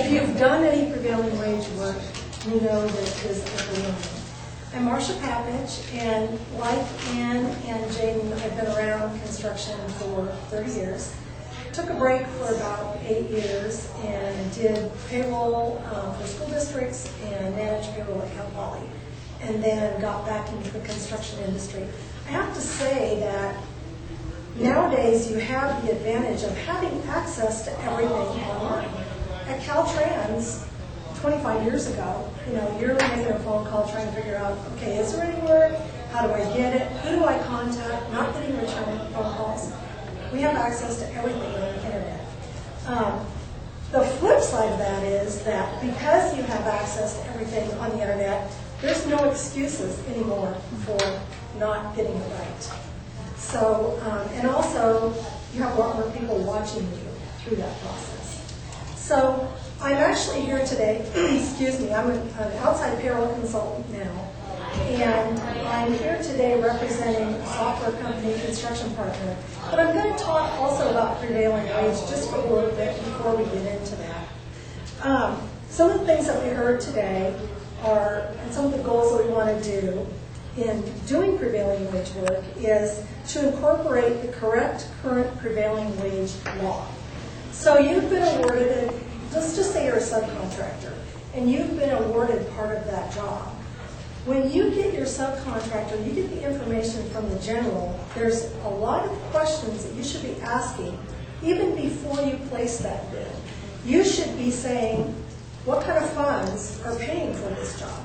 If you've done any prevailing wage work, you know that it is overwhelming. I'm Marcia PAPICH, and like Ann and Jaden, I've been around construction for 30 years. Took a break for about 8 years and did payroll for school districts and managed payroll at Cal Poly, and then got back into the construction industry. I have to say that nowadays you have the advantage of having access to everything online. At Caltrans, 25 years ago, you're making a phone call trying to figure out, okay, is there any work? How do I get it? Who do I contact? Not getting return phone calls. We have access to everything on the internet. The flip side of that is that because you have access to everything on the internet, there's no excuses anymore for not getting it right. So, and also, you have a lot more people watching you through that process. So, I'm actually here today, excuse me, I'm an outside payroll consultant now, and I'm here today representing a software company, construction partner, but I'm going to talk also about prevailing wage just for a little bit before we get into that. Some of the things that we heard today are, and some of the goals that we want to do in doing prevailing wage work is to incorporate the correct current prevailing wage law. So you've been awarded, let's just say you're a subcontractor, and you've been awarded part of that job. When you get your subcontractor, you get the information from the general, there's a lot of questions that you should be asking even before you place that bid. You should be saying, what kind of funds are paying for this job?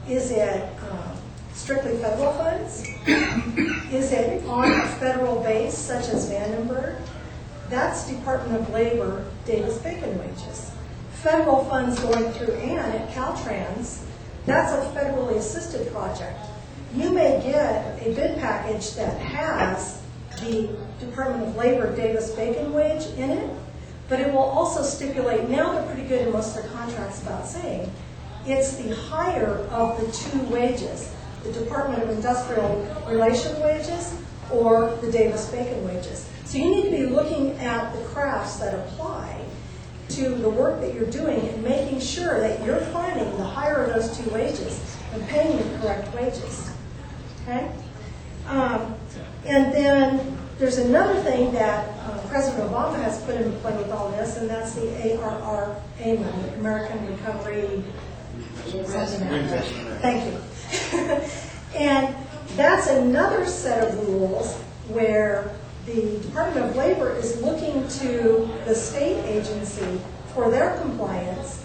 Is it strictly federal funds? Is it on a federal base, such as Vandenberg? That's Department of Labor, Davis-Bacon wages. Federal funds going through Ann at Caltrans, that's a federally assisted project. You may get a bid package that has the Department of Labor Davis-Bacon wage in it, but it will also stipulate, now they're pretty good in most of their contracts about saying, it's the higher of the two wages, the Department of Industrial Relation wages or the Davis-Bacon wages. So you need to be looking at the crafts that apply to the work that you're doing and making sure that you're finding the higher of those two wages and paying the correct wages. Okay? And then there's another thing that President Obama has put into play with all this, and that's the ARRA money, American Recovery something like that. Thank you. And that's another set of rules where the Department of Labor is looking to the state agency for their compliance.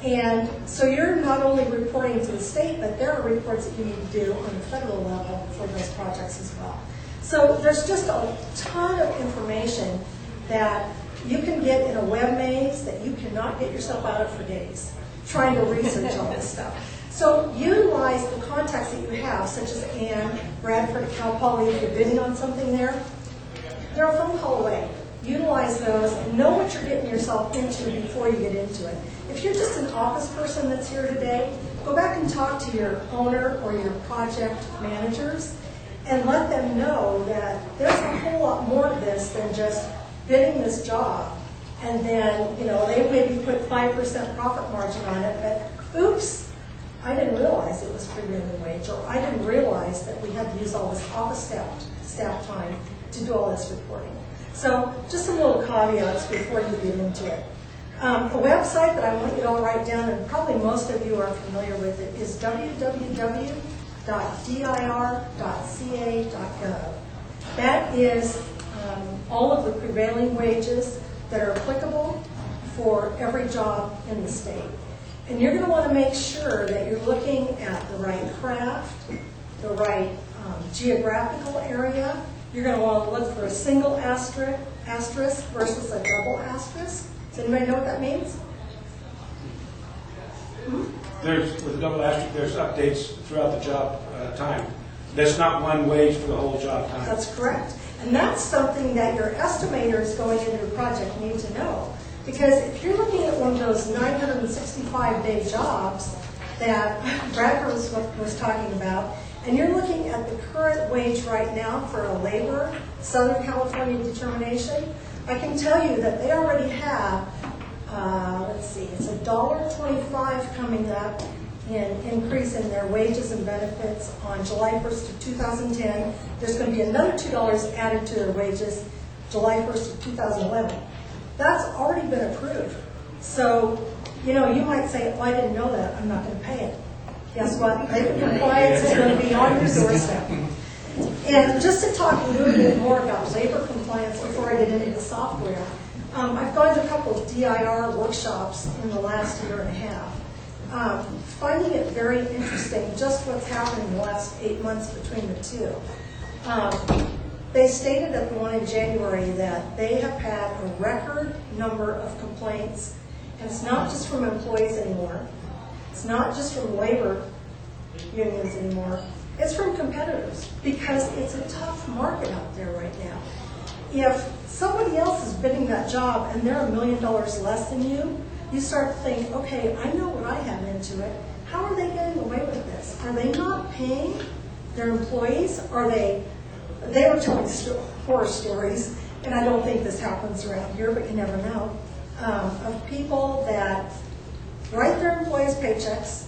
And so you're not only reporting to the state, but there are reports that you need to do on the federal level for those projects as well. So there's just a ton of information that you can get in a web maze that you cannot get yourself out of for days trying to research all this stuff. So utilize the contacts that you have, such as Ann, Bradford at Cal Poly, if you're bidding on something there. They're a phone call away. Utilize those and know what you're getting yourself into before you get into it. If you're just an office person that's here today, go back and talk to your owner or your project managers and let them know that there's a whole lot more to this than just bidding this job. And then, they maybe put 5% profit margin on it, but oops, I didn't realize it was prevailing wage, or I didn't realize that we had to use all this office staff time to do all this reporting. So just some little caveats before you get into it. A website that I want you to all write down, and probably most of you are familiar with it, is www.dir.ca.gov. That is all of the prevailing wages that are applicable for every job in the state. And you're going to want to make sure that you're looking at the right craft, the right geographical area. You're going to want to look for a single asterisk versus a double asterisk. Does anybody know what that means? With a double asterisk, there's updates throughout the job time. That's not one wage for the whole job time. That's correct. And that's something that your estimators going into a project need to know. Because if you're looking at one of those 965-day jobs that Bradford was talking about, and you're looking at the current wage right now for a labor Southern California determination, I can tell you that they already have let's see, it's $1.25 coming up in increase in their wages and benefits on July 1st of 2010. There's going to be another $2 added to their wages July 1st of 2011. That's already been approved. So, you might say, well, I didn't know that, I'm not going to pay it. Guess what? Labor compliance is going to be on your doorstep. And just to talk a little bit more about labor compliance before I get into the software, I've gone to a couple of DIR workshops in the last year and a half, finding it very interesting just what's happened in the last 8 months between the two. They stated at the one in January that they have had a record number of complaints, and it's not just from employees anymore. It's not just from labor unions anymore. It's from competitors, because it's a tough market out there right now. If somebody else is bidding that job and they're $1 million less than you, you start to think, okay, I know what I have into it. How are they getting away with this? Are they not paying their employees? They were telling horror stories, and I don't think this happens around here, but you never know, of people that write their employees' paychecks,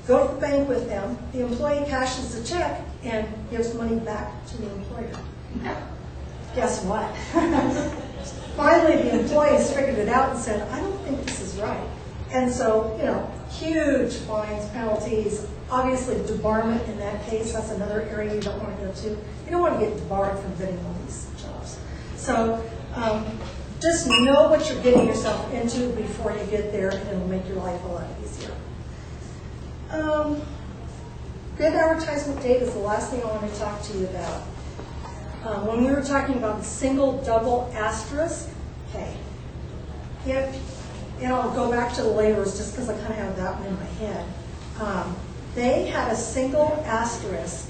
go to the bank with them, the employee cashes the check and gives money back to the employer. Guess what? Finally, the employees figured it out and said, I don't think this is right. And so, huge fines, penalties, obviously debarment in that case. That's another area you don't want to go to. You don't want to get debarred from bidding on these jobs. So just know what you're getting yourself into before you get there, and it'll make your life a lot easier. Bid advertisement date is the last thing I want to talk to you about. When we were talking about the single, double, asterisk, okay, and I'll go back to the laborers just because I kind of have that one in my head. They had a single asterisk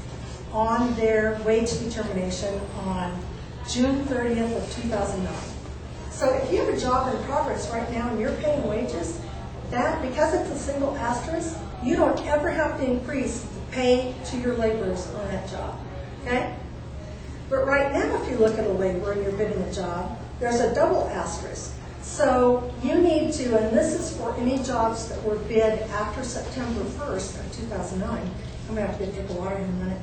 on their wage determination on June 30th of 2009. So if you have a job in progress right now and you're paying wages, that, because it's a single asterisk, you don't ever have to increase the pay to your laborers on that job, okay? But right now, if you look at a laborer and you're bidding a job, there's a double asterisk. So you need to, and this is for any jobs that were bid after September 1st of 2009. I'm going to have to get a drink of water in a minute.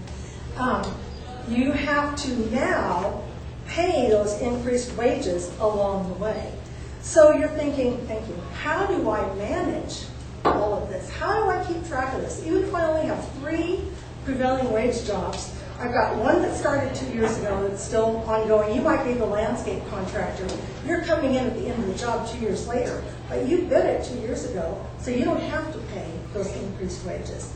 You have to now pay those increased wages along the way. So you're thinking, thank you, how do I manage all of this? How do I keep track of this? Even if I only have 3 prevailing wage jobs, I've got one that started 2 years ago that's still ongoing. You might be the landscape contractor. You're coming in at the end of the job 2 years later, but you bid it 2 years ago, so you don't have to pay those increased wages.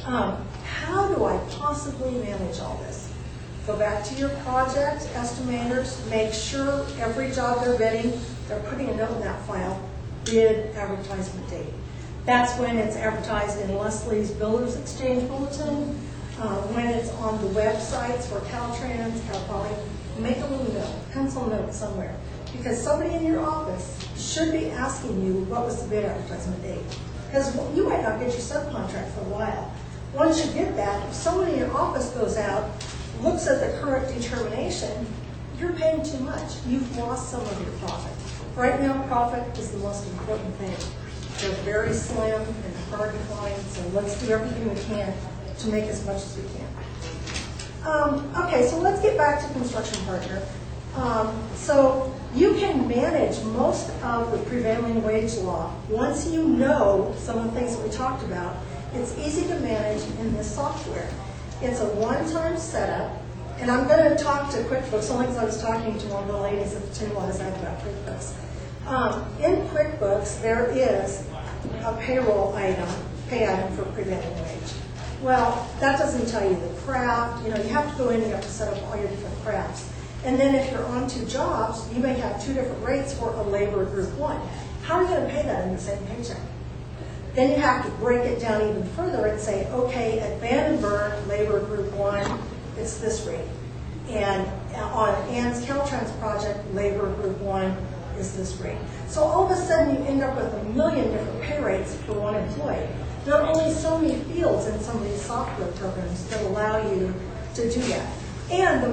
How do I possibly manage all this? Go back to your project estimators. Make sure every job they're bidding, they're putting a note in that file, bid advertisement date. That's when it's advertised in Leslie's Builders Exchange Bulletin, when it's on the websites for Caltrans, CalPoly. Make a little note, pencil note somewhere, because somebody in your office should be asking you what was the bid advertisement date. Because you might not get your subcontract for a while. Once you get that, if someone in your office goes out, looks at the current determination, you're paying too much. You've lost some of your profit. Right now, profit is the most important thing. They're very slim and hard to find, so let's do everything we can to make as much as we can. Okay, so let's get back to construction partner. So you can manage most of the prevailing wage law. Once you know some of the things that we talked about, it's easy to manage in this software. It's a one-time setup, and I'm going to talk to QuickBooks only because I was talking to one of the ladies at the table last night about QuickBooks. In QuickBooks, there is a payroll item, pay item for prevailing wage. Well, that doesn't tell you the craft. You have to go in and you have to set up all your different crafts. And then if you're on 2 jobs, you may have 2 different rates for a labor group 1. How are you going to pay that in the same paycheck? Then you have to break it down even further and say, okay, at Vandenberg, labor group 1, it's this rate. And on Ann's Caltrans project, labor group 1 is this rate. So all of a sudden you end up with 1 million different pay rates for one employee. There are only so many fields in some of these software programs that allow you to do that. And the